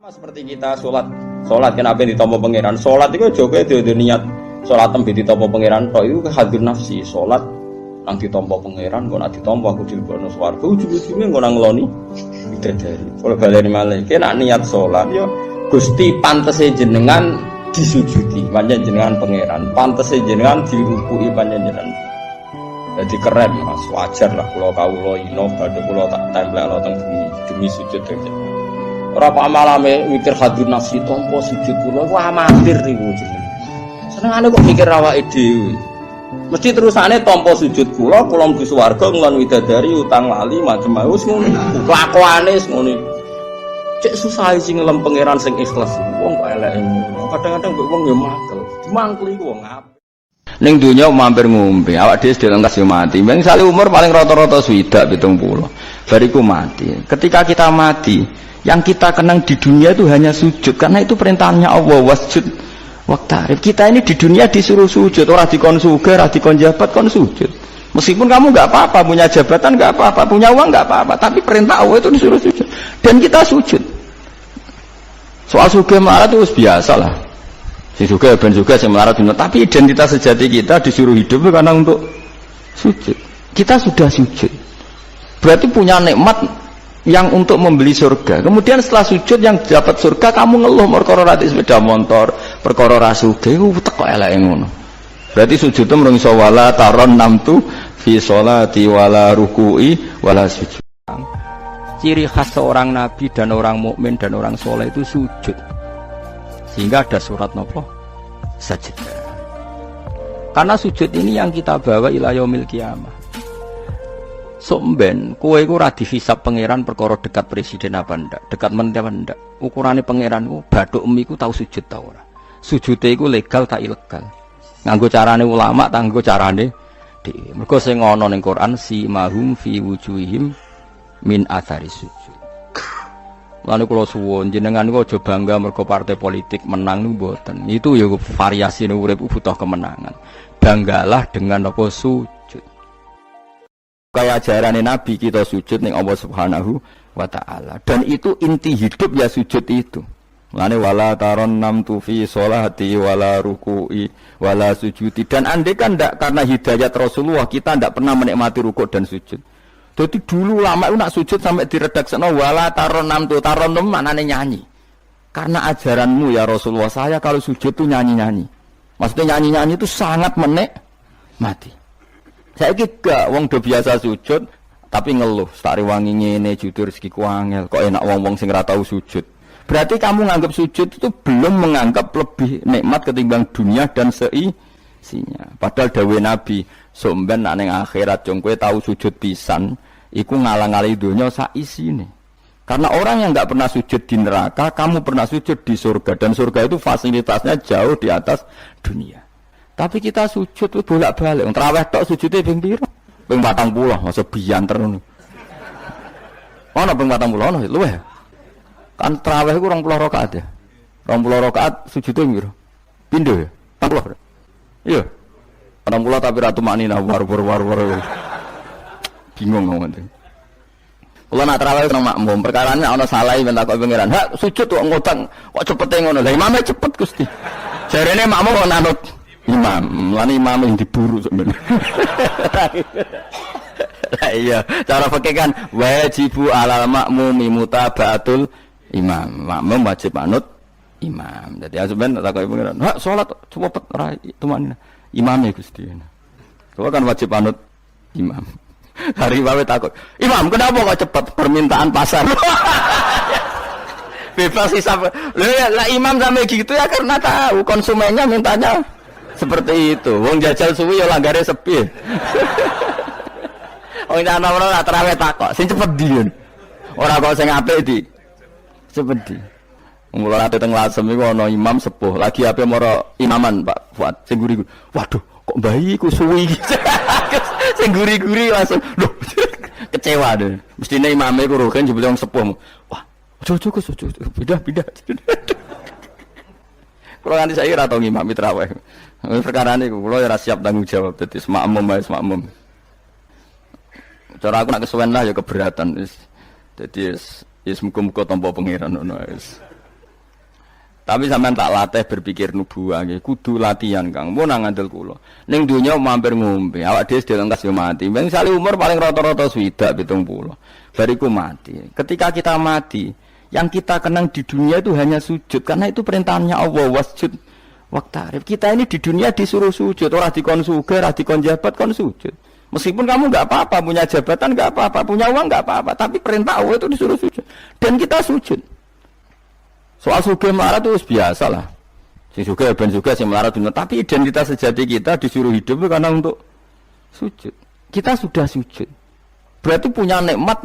Seperti kita sholat kenapa ditompo pangeran? Sholat itu juga itu niat sholat tembi ditompo pangeran. Toh itu hadir nafsi sholat nang ditompo pangeran, kok nak ditompo aku dilebono swarga. Ujung-ujungnya kok nang ngloni bidadari. Kalau baleni malih, kena niat sholat yo Gusti pantese jenengan disujudi, panjen jenengan pangeran. Pantese jenengan dirukui panjen jenengan. Jadi keren Mas, wajar lah kula kawula ino badhe kula tak templekno teng bumi demi sujud aja. Ora apa malame mikir hadir nafsi tompo sujud kula ku amatir niku jenenge. Senengane kok mikir awake dhewe. Mesti terusane tompo sujud kula mlebu swarga nglon widadari utang lali macam-macam wis ngono. Kelakuane wis ngono. Cek susah sing ngelem pangeran sing ikhlas. Wong kok eleke ngono. Kadang-kadang mbok wong yo mangkel. Dimangkeli ku wong apik. Ning donya mampir ngombe, awak dhewe delengkas yo mati. Mbeng sale umur paling rata-rata swidak 70. Bariku mati. Ketika kita mati, yang kita kenang di dunia itu hanya sujud, karena itu perintahnya Allah, wasjud waqtarib. Kita ini di dunia disuruh sujud, orang dikon sugih, orang dikon jabat, kon sujud. Meskipun kamu nggak apa-apa, punya jabatan nggak apa-apa, punya uang nggak apa-apa, tapi perintah Allah itu disuruh sujud, dan kita sujud. Soal sugih melarat itu biasa lah. Si sugih ben sugih, si melarat benar. Tapi identitas sejati kita disuruh hidup karena untuk sujud. Kita sudah sujud. Berarti punya nikmat yang untuk membeli surga. Kemudian setelah sujud yang dapat surga kamu ngeluh perkara rati sepeda motor, perkara ra sugih ku teko eleke ngono. Berarti sujud itu mrung iso wala taron namtu fi sholati wala ruku'i wala sujud. Ciri khas seorang nabi dan orang mukmin dan orang soleh itu sujud. Sehingga ada surat nopo? Sajdah. Karena sujud ini yang kita bawa ila yaumil qiyamah. Somben, kowe iku ora dihisab pangeran perkara dekat presiden apa ndak, dekat menteri apa ndak. Ukurane pangeran ku bathuk emiku tau sujud ta ora. Sujude iku legal tak ilegal. Nganggo carane ulama, nganggo carane dhewe. Mergo sing ana ning Quran si mahum fi wujuhihim min athari sujud. Lan kula suwun jenengan niku aja bangga mergo partai politik menang niku mboten. Itu ya variasi urip butuh kemenangan. Banggalah dengan apa sujud. Kayak ajaran Nabi kita sujud ning Allah Subhanahu wa taala, dan itu inti hidup ya sujud itu. Lane wala taron namtu fi sholati wala ruku'i wala sujudi. Dan andai kan ndak karena hidayat Rasulullah kita ndak pernah menikmati rukuk dan sujud. Jadi dulu lama itu nak sujud sampai diredaksekno wala taron namtu, taron maknane nyanyi. Karena ajaranmu ya Rasulullah, saya kalau sujud tuh nyanyi-nyanyi. Maksudnya nyanyi-nyanyi itu sangat menikmati. Saya gak wong do biasa sujud tapi ngeluh, stari wangi ngene jujur rezekiku angel, kok enak wong-wong sing ora tau sujud. Berarti kamu nganggap sujud itu belum menganggap lebih nikmat ketimbang dunia dan seisinya. Padahal dawuh Nabi, somben nek ning akhirat jong kowe tau sujud pisan, iku ngalang-alangi donya sak isine. Karena orang yang enggak pernah sujud di neraka, kamu pernah sujud di surga, dan surga itu fasilitasnya jauh di atas dunia. Tapi kita sujud itu bolak-balik. Wong traweh tok sujude ping pira? Ping 40, masa bianter ngono. Ono ping 40 ono luwih. Kan traweh ku 20 rakaat ya. 20 rakaat sujude piro? Pindho ya? 40. Iya. 40 tapi ratu maknina war. Bingung ngono. Kula nak traweh nang makmum, perkarane ana salah ben takok pangeran. Hak sujud kok ngutang, kok cepete ngono. Lah imame cepet Gusti. Jarene makmum kok nanut imam, lan imam yang diburu sebenarnya. Iya, cara fikih kan wajibu alal makmumi mutaba'atul imam. Makmum wajib manut imam. Jadi asampeyan tak koyo pengiran. Hak salat cepet ora tumanina. Imame Gusti. Kau kan wajib manut imam. Hari wae takut. Imam, kenapa kok cepet permintaan pasar? Bebas hisab. Lah imam sampai gitu ya karena tahu konsumennya mintanya seperti itu. Wong jajal suwi ya langgare sepi. Wong ana ora traweh takok, sing cepet diun. Ora kok sing apik di. Cepet di. Mula ate teng Lasem iku ana imam sepuh, lagi ape moro imaman Pak Fuad sing guri-guri. Waduh, kok bayi ku suwi. Sing guri-guri langsung lho. Kecewa deh. Mestine imame ku rogen jebule wong sepuh. Wah, ojo pindah. Kalau nanti saya ora tau ngimami traweh. Perkara niku kula ora siap tanggung jawab dadi makmum. Cara aku nak kesuwen lah ya keberatan wis. Dadi wis muga-muga tampa pangeran ngono wis. Tapi sampean tak latih berpikir nubuwah nggih, kudu latihan Kang. Mun nang ngandel kula. Ning donya mampir ngombe, awak dhewe sedhe lengkas yo mati. Misale umur paling rata-rata 70 70. Bariku mati. Ketika kita mati, yang kita kenang di dunia itu hanya sujud karena itu perintahnya Allah wasjud waqtarib. Kita ini di dunia disuruh sujud, ora dikon sugih, ora dikon jabat kon sujud. Meskipun kamu enggak apa-apa, punya jabatan enggak apa-apa, punya uang enggak apa-apa, tapi perintah Allah itu disuruh sujud. Dan kita sujud. Soal sugih melarat itu biasa lah. Si sugih ben sugih si melarat dunia. Tapi identitas sejati kita disuruh hidup itu karena untuk sujud. Kita sudah sujud. Berarti punya nikmat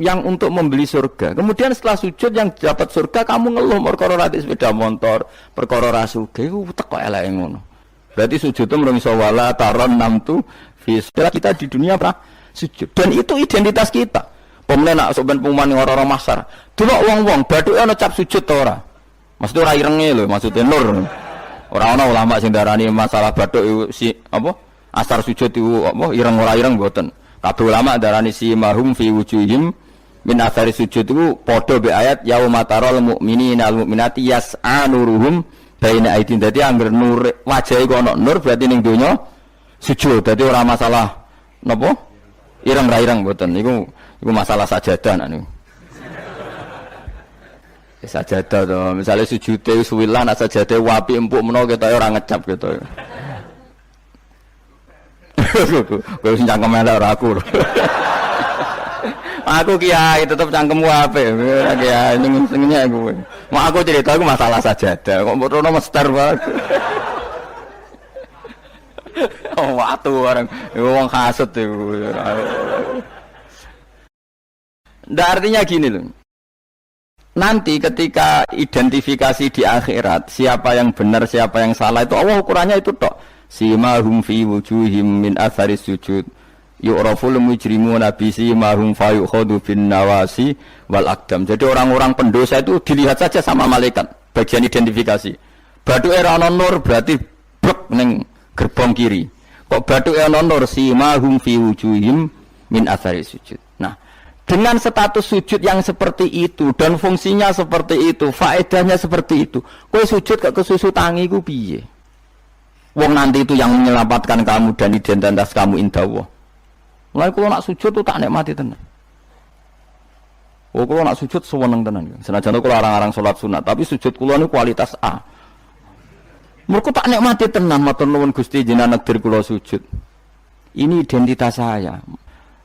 yang untuk membeli surga. Kemudian setelah sujud yang dapat surga kamu ngeluh perkara ra sepeda motor, perkara ra sugih teko eleke ngono. Berarti sujud itu merung iso wala taron namtu fi. Kita di dunia pernah sujud. Dan itu identitas kita. Pemene nak soben pengumuman orang-orang masar. Delok wong-wong bathuke ana cap sujud ta ora? Maksudnya ora irenge lho, maksudnya nur. Ora ana ulama sing darani masalah bathuk si apa? Asar sujud itu apa ireng ora ireng mboten. Kabeh ulama darani si mahum fi wujuhim min athari sujud itu padha be ayat yauma taral mu'minina al mu'minati yas'a nuruhum baina aidin. Dadi angger nur wajahe kok ana nur berarti ning donya sujud. Dadi ora masalah napa? Ireng ra ireng mboten. Iku masalah sajadah nek niku. Sajadah to, misale sujude suwilan nek sajadah wapi empuk menawa ketok ora ngecap gitu. Kowe sing cangkem elek ora aku. Aku kiai tetep cangkemmu apik. Kiai ning-ning kowe. Mau aku cerita aku masalah sajadah, kok mbok mester banget. Oh, watu orang wong hasud itu. Nggak artinya gini loh. Nanti ketika identifikasi di akhirat siapa yang benar siapa yang salah itu Allah ukurannya itu tok. Simahum fi wujuhim min athari sujud. Yu'raful mujrimuna bi simahum fa yukhadu bin nawasi wal aqdam. Jadi orang-orang pendosa itu dilihat saja sama malaikat bagian identifikasi. Bathuke ra ana nur berarti blek ning gerbong kiri. Kok bathuke ana nur simahum fi wujuhim min athari sujud. Nah, dengan status sujud yang seperti itu dan fungsinya seperti itu, faedahnya seperti itu. Kowe sujud kok kesusu tangi ku piye? Wong nanti itu yang menyelamatkan kamu dan identitas kamu indah Allah. Mulai kalau nak sujud tuh tak nikmati tenan. Oh, kalau nak sujud sewenang tenan. Senajan kalau larang-larang sholat sunat, tapi sujud kula niku kualitas A. Mergo tak nikmati tenan matur nuwun Gusti jenengan negdir kula sujud. Ini identitas saya.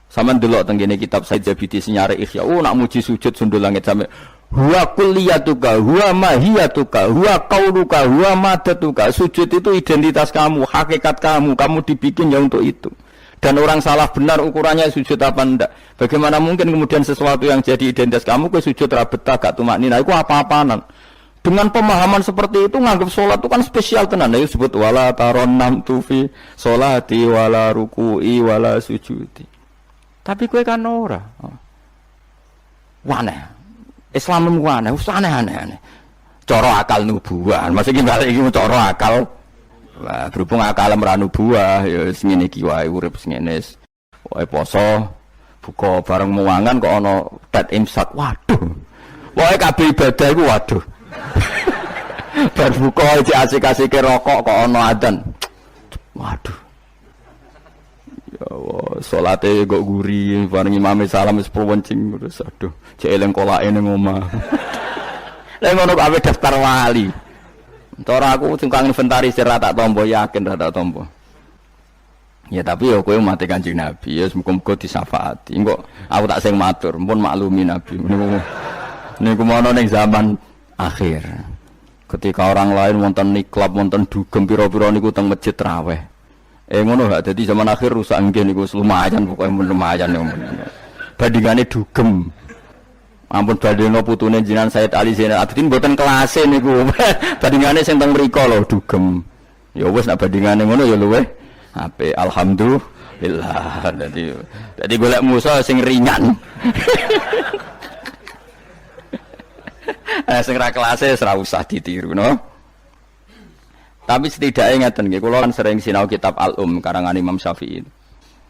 Sama ndelok teng kene kitab Said Zabidi Sinyare Ihya. Oh nak muji sujud sundul langit sampe huwa kulliyatuka, huwa mahiyatuka, huwa qauluka, huwa madatuka. Sujud itu identitas kamu, hakikat kamu, kamu dibikin ya untuk itu. Dan orang salah benar ukurannya sujud apa ndak. Bagaimana mungkin kemudian sesuatu yang jadi identitas kamu ke sujud ra betah gak tumaknina iku apa-apaanan. Dengan pemahaman seperti itu nganggap sholat itu kan spesial tenan. Ayo sebut wala taron tufi sholati wala ruku'i wala sujudi. Tapi kowe kan ora. Waneh. Islam waneh, aneh-aneh. Cara akal nubuah. Maksudnya balik iki cara akal. Wah, berhubung akal ora nubuah ya wis ngene iki wae urip ngene. Wae poso, buka bareng muwangan kok ana tet imsak. Waduh. Wae kabeh ibadah iku waduh. Bar buka iki asik-asike rokok kok ana adzan. Waduh. Ya Allah, salate kok guri, bareng imam salam wis pewencing terus aduh, cek eling kolake ning omah. Lah ngono kok ape daftar wali. Ora aku tukang inventarisir ra tak tampa yakin ra tak tampa. Ya tapi ya kowe mati Kanjeng Nabi, ya muga-muga disyafaati. Engko aku tak sing matur, pun maklumi Nabi. Niku mono ning zaman akhir. Ketika orang lain wonten niklab, wonten dugem pira-pira niku teng masjid raweh. Ngono gak dadi zaman akhir rusak nggih niku lumayan pokoke lumayan ya. Bandingane dugem. Ampun badheno putune jenengan Said Ali Zainal Abidin mboten kelase niku. Bandingane sing teng mriku lho dugem. Ya wis nek bandingane ngono ya luweh apik alhamdulillah. Dadi golek musuh sing ringan. Sing ra kelase ora usah ditiru no. Tapi setidaknya ngeten nggih, kula kan sering sinau kitab Al-Um karangan Imam Syafi'i.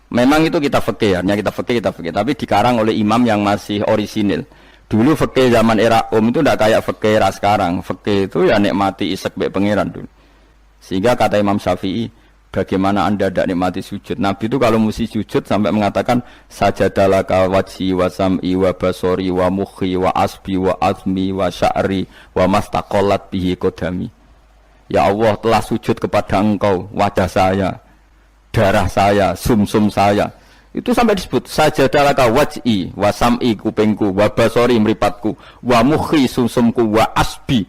Memang itu kitab fikih, hanya kitab fikih, tapi dikarang oleh imam yang masih orisinil. Dulu fikih zaman era itu ndak kayak fikih era sekarang. Fikih itu ya nikmati isek mbek pangeran dulu. Sehingga kata Imam Syafi'i, bagaimana Anda tidak nikmati sujud? Nabi itu kalau mesti sujud sampai mengatakan sajadalaka wajhi wa sam'i wa basori wa mukhi wa asbi wa azmi wa sya'ri wa mastaqallat bihi qadami. Ya Allah, telah sujud kepada Engkau wajah saya, darah saya, sumsum saya. Itu sampai disebut sajadalaka wajhi wa sam'i kupingku wa basori mripatku wa mukhi sumsumku wa asbi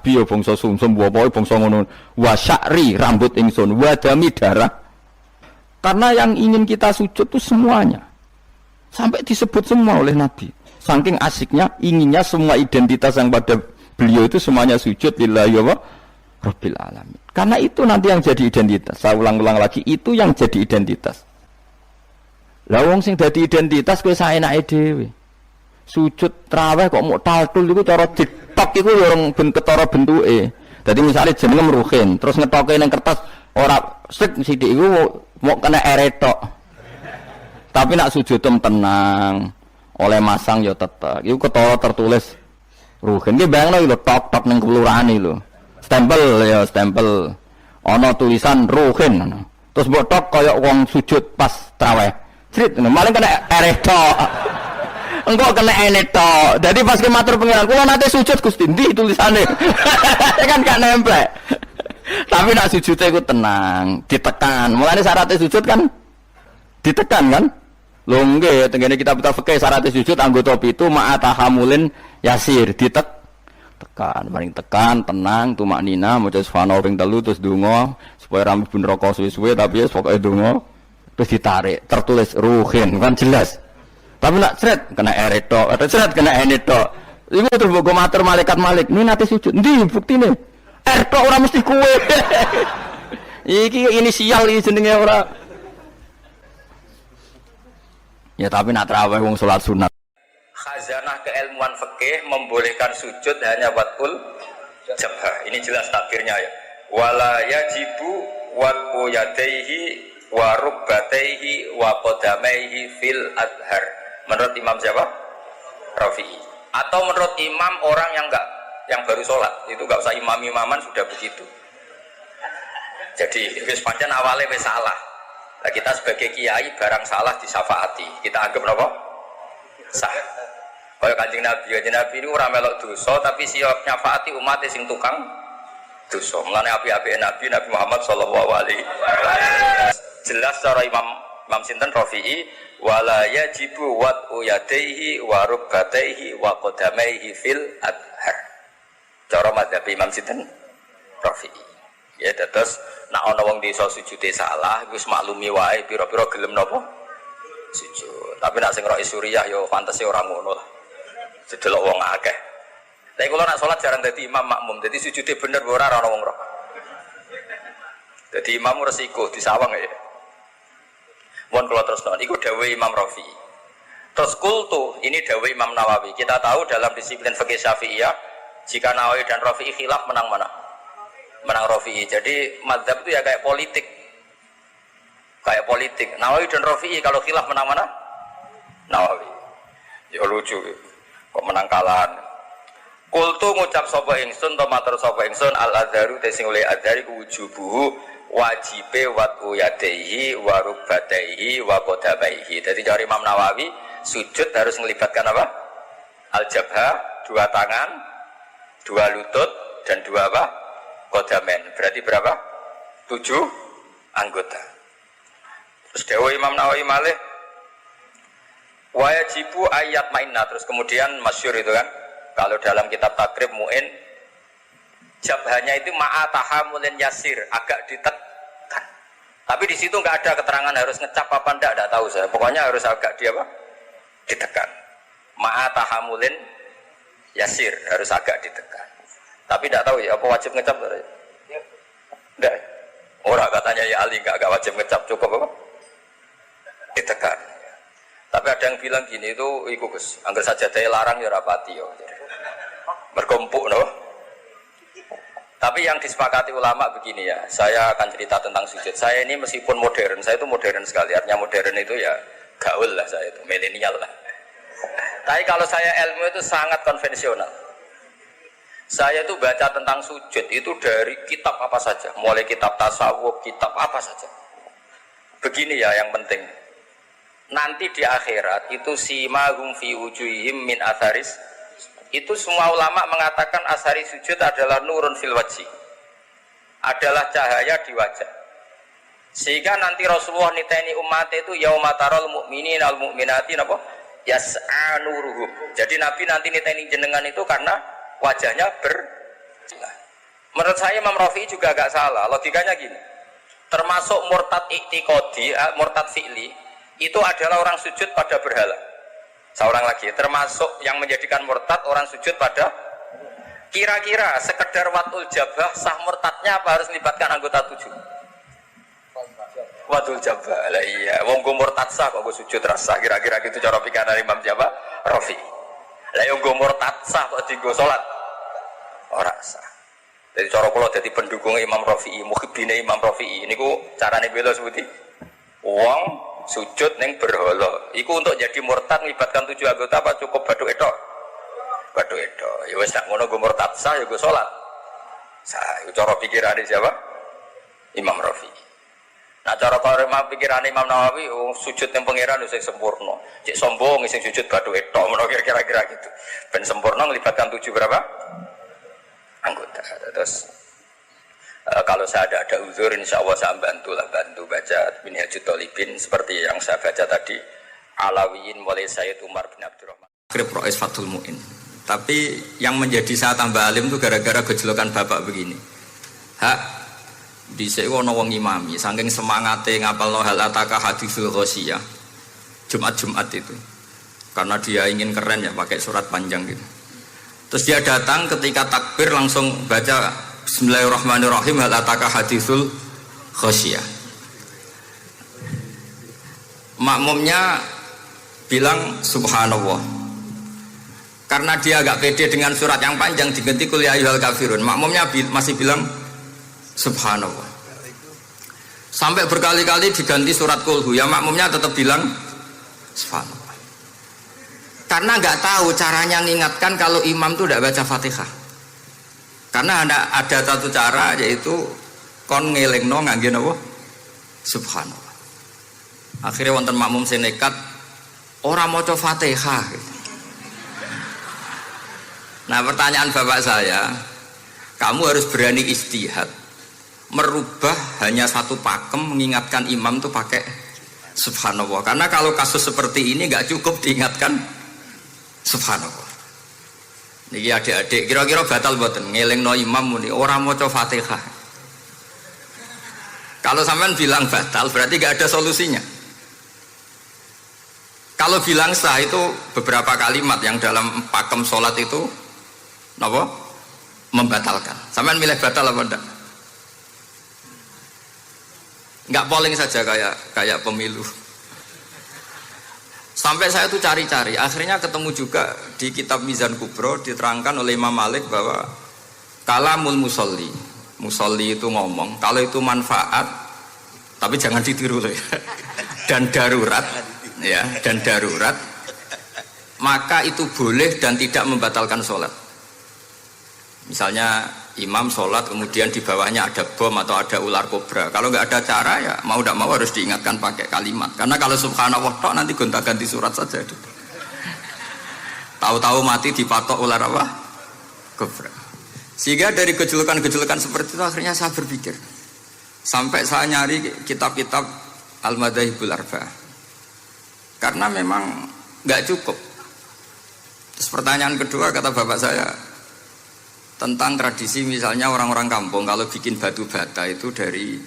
ya bangsa sumsum wa pokoke bangsa ngono wa sya'ri rambut ingsun wa dami darah. Karena yang ingin kita sujud itu semuanya. Sampai disebut semua oleh Nabi. Saking asiknya inginnya semua identitas yang pada beliau itu semuanya sujud lillahi wa rabbil alamin. Karena itu nanti yang jadi identitas. Saya ulang-ulang lagi, itu yang jadi identitas. Lah wong sing dadi identitas kowe saenake dhewe. Sujud traweh kok mau taltul iku cara ditok iku ya orang ketara bentuke. Dadi misale jenenge Ruhin, terus ngetoke ning kertas ora sik sithik iku mau kena eretok. Tapi nak sujud tenang, oleh masang ya tetep. Iku ketara tertulis Ruhin. Ki bayangno lho tok-tok ning kelurahan iki lho. Stempel ya stempel. Ana tulisan Ruhin. Terus mbok tok kaya wong sujud pas traweh. Crit, maling kena eretok. Engkau kena enetok. Jadi pas ke matur pengiran, kalau nanti sujud Gusti ndi tulisannya. Kan gak nempel. Tapi nak sujudnya itu tenang, ditekan. Mulane syaratnya sujud kan ditekan kan? Lho nggih, tengene kita fikih syaratnya sujud anggota pitu ma'atahamulin yasir, tekan, paling tekan, tenang, tumaknina, maca subhanallah ping 3 terus donga supaya rambut pun rokok suwe-suwe tapi ya pokoke donga terus ditarik, tertulis Ruhin kan jelas. Tapi nak seret kena eretok, atau seret kena enetok. Iku terus mbok matur malaikat Malik, "Ini nanti sujud." Ndi buktine? Eretok ora mesti kuwe. Iki inisial iki jenenge ora. Ya tapi nak tarawih wong salat sunat. Khazanah keilmuan fikih membolehkan sujud hanya watul jabhah. Ini jelas takdirnya ya. Wala yajibu watu yadaihi wa rukbataihi wa qadamaihi fil adhar. Menurut Imam siapa? Rafi'i. Atau menurut imam orang yang baru sholat itu gak usah imam-imaman sudah begitu. Jadi wis pancen awale wis salah. Nah, kita sebagai kiai barang salah disyafaati. Kita anggap apa? Sah. Kaya Kanjeng Nabi ini ora melok dosa tapi siap nyafaati umat sing tukang dosa. Mulane api-api Nabi Muhammad sallallahu alaihi wasallam. Jelas cara Imam sinten Rafi'i wala yajibu wat'u yadaihi wa rukbataihi wa qadamaihi fil adhar. Cara madzhab Imam sinten Rafi'i. Ya terus nek ana wong desa sujude salah wis maklumi wae pira-pira gelem napa sujud. Tapi nek sing roh Suriah ya fantasi ora ngono lah. Sedelok wong akeh. Tapi kula nek salat jarang dadi imam makmum, dadi sujude bener ora ana wong roh. Dadi imam resiko disawang ya. Mohon kalau terus nonton, itu dawai Imam Rafi'i. Terus kultu, ini dawai Imam Nawawi. Kita tahu dalam disiplin fikih Syafi'iyah, jika Nawawi dan Rafi'i khilaf menang mana? Menang Rafi'i. Jadi madzhab itu ya kayak politik. Kayak politik. Nawawi dan Rafi'i kalau khilaf menang mana? Nawawi. Ya lucu. Kok menang kalahan. Kultu ngucap sapa ingsun, tomater sapa ingsun al-adharu tesing oleh adhari wujubuhu wajibe watu yadaihi wa rukbataihi wa qadamaihi. Jadi dari Imam Nawawi sujud harus melibatkan apa? Al-jabhah, 2 tangan, 2 lutut dan 2 apa? Qadamen. Berarti berapa? 7 anggota. Terus dawuh Imam Nawawi malih wajibu ayat mainna. Terus kemudian masyhur itu kan kalau dalam kitab takrib mu'in jabhanya itu ma'atahamulin yasir, agak ditekan. Tapi di situ nggak ada keterangan harus ngecap apa enggak tahu saya. Pokoknya harus agak ditekan. Ma'atahamulin yasir, harus agak ditekan. Tapi tidak tahu ya apa wajib ngecap enggak. Orang katanya ya Ali enggak wajib ngecap, cukup apa? Ditekan. Tapi ada yang bilang gini itu Gus, angger saja daya larang ya rapati yo. Berkumpul no. Tapi yang disepakati ulama begini ya, saya akan cerita tentang sujud. Saya ini meskipun modern, saya itu modern sekali. Artinya modern itu ya gaul lah saya itu, milenial lah. Tapi kalau saya ilmu itu sangat konvensional. Saya itu baca tentang sujud itu dari kitab apa saja, mulai kitab tasawuf, kitab apa saja. Begini ya yang penting. Nanti di akhirat itu simahum fi wujuhihim min atharis. Itu semua ulama mengatakan asari sujud adalah nurun fil wajhi. Adalah cahaya di wajah. Sehingga nanti Rasulullah niteni umat itu yaumatarul mu'minin al mu'minati napa? Yas'a nuruhum. Jadi Nabi nanti niteni jenengan itu karena wajahnya Menurut saya Imam Rafi'i juga agak salah. Logikanya gini. Termasuk murtad i'tiqadi, murtad fi'li, itu adalah orang sujud pada berhala. Seorang lagi, termasuk yang menjadikan murtad orang sujud pada kira-kira sekedar watul jabah sah murtadnya apa harus melibatkan anggota 7? Watul jabah lah iya, wong go murtad sah kok go sujud rasa kira-kira gitu cara pikiran Imam Jawa Rafi. Lah yo go murtad sah kok digo salat ora sah. Jadi cara kula dadi pendukung Imam Rafi'i, muhibbine Imam Rafi'i niku carane bela sebuti. Wong sujud ning berhala. Iku untuk jadi murtad melibatkan 7 anggota apa cukup bathuk edok? Bathuk edok. Ya wis tak ngono go murtad sah ya go salat. Sah, iku cara pikirane siapa? Imam Rafi'i. Nah cara pikiran Imam Nawawi sujud yang pangeran sing sempurna. Cek sombong sing sujud bathuk etok menawa kira-kira gitu. Ben sempurna melibatkan 7 berapa? Anggota. Terus kalau saya ada uzur insya Allah saya bantu baca Minhajul Thalibin seperti yang saya baca tadi Alawiyin mulai Sayyid Umar bin Abdurrahman Akrib Rois Fathul Mu'in. Tapi yang menjadi saya tambah alim itu gara-gara gejolokan bapak begini. Dhisik ana wong imami saking semangate ngapalno hal ataka hadisul ghosiyah Jumat-Jumat itu karena dia ingin keren ya pakai surat panjang gitu. Terus dia datang ketika takbir langsung baca Bismillahirrahmanirrahim hal ataka hadisul ghosiyah. Makmumnya bilang subhanallah. Karena dia agak pede dengan surat yang panjang diganti kul ya ayyuhal kafirun. Makmumnya masih bilang subhanallah. Sampai berkali-kali diganti surat kulhu, ya makmumnya tetap bilang subhanallah. Karena nggak tahu caranya mengingatkan kalau imam itu tidak baca Fatihah. Karena ada satu cara yaitu kon ngelingno ngangge napa? Subhanallah. Akhirnya wonten makmum sing nekat ora maca Fatihah. Nah, pertanyaan bapak saya, kamu harus berani ijtihad. Merubah hanya satu pakem mengingatkan imam itu pakai subhanallah. Karena kalau kasus seperti ini nggak cukup diingatkan subhanallah. Niki adik-adik kira-kira batal mboten ngelingno imam muni ora maca Fatihah. Kalau sampean bilang batal berarti nggak ada solusinya. Kalau bilang sah itu beberapa kalimat yang dalam pakem sholat itu napa? Membatalkan. Sampean milih batal apa enggak? Enggak polling saja kayak pemilu. Sampai saya tuh cari-cari, akhirnya ketemu juga di kitab Mizan Kubro diterangkan oleh Imam Malik bahwa kalamul musolli, musolli itu ngomong, kalau itu manfaat, tapi jangan ditiru loh ya, dan darurat, ya, dan darurat, maka itu boleh dan tidak membatalkan sholat. Misalnya imam sholat kemudian di bawahnya ada bom atau ada ular kobra, kalau nggak ada cara ya mau tidak mau harus diingatkan pakai kalimat. Karena kalau subhanallah tok nanti gonta-ganti surat saja. Tahu-tahu mati dipatok ular apa? Kobra. Sehingga dari gejolokan-gejolokan seperti itu akhirnya saya berpikir, sampai saya nyari kitab-kitab Al-Madzhabul Arba'ah. Karena memang nggak cukup. Terus pertanyaan kedua kata bapak saya tentang tradisi misalnya orang-orang kampung kalau bikin batu bata itu dari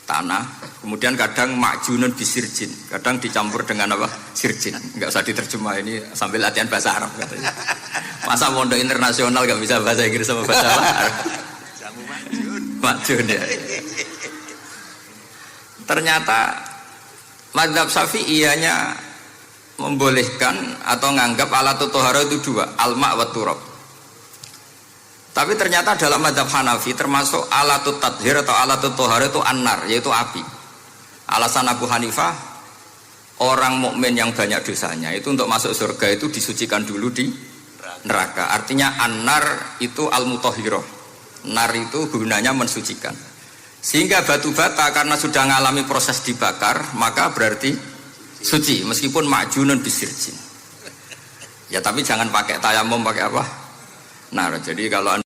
tanah, kemudian kadang makjunun bisirjin, kadang dicampur dengan apa? Sirjin. Enggak usah diterjemah ini sambil latihan bahasa Arab katanya. Masa pondok internasional enggak bisa bahasa Inggris sama bahasa Arab? Makjun ya. Ternyata mazhab Syafi'iyahnya membolehkan atau nganggap alat tohara itu dua, al-ma' wa turab. Tapi ternyata dalam mazhab Hanafi termasuk alatut tadhir atau alatut tohar itu an-nar, yaitu api. Alasan Abu Hanifah orang mukmin yang banyak dosanya itu untuk masuk surga itu disucikan dulu di neraka. Artinya an-nar itu al-mutahhirah. Nar itu gunanya mensucikan. Sehingga batu bata karena sudah mengalami proses dibakar, maka berarti suci meskipun ma'junun bisirjin. Ya tapi jangan pakai tayamum, pakai apa? Nar. Jadi kalau